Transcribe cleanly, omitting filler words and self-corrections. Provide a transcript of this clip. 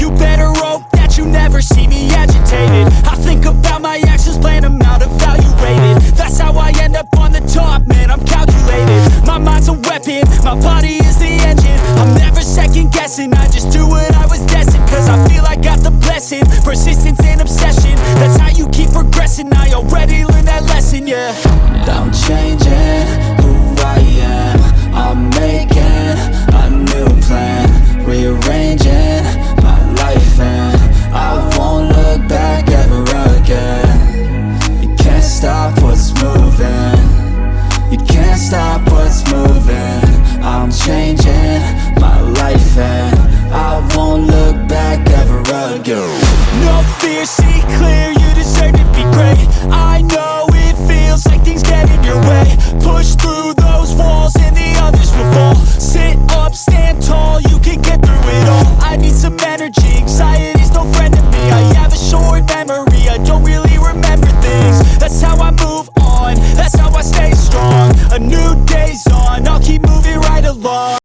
You better hope that you never see me agitated. I think about my actions, plan them out, evaluated. That's how I end up on the top, man, I'm calculated. My mind's a weapon, my body is the engine. I'm never second guessing, I just do what I was destined. Cause I feel I got the blessing, persistence and obsession. That's how you keep progressing, I already learned that lesson, yeah. I'm changing who I am. I'm making a new plan, rearranging my life, and I won't look back ever again. You can't stop what's moving, you can't stop what's moving. I'm changing my life and I won't look back ever again. No fear, see clear, you deserve to be great. I know it feels like things get in your way. Push through those walls and the others will fall. Sit up, stand tall, you can get through it all. I need some energy, anxiety's no friend to me. I have a short memory, I don't really remember things. That's how I move on, that's how I stay strong. A new day's on, I'll keep moving right along.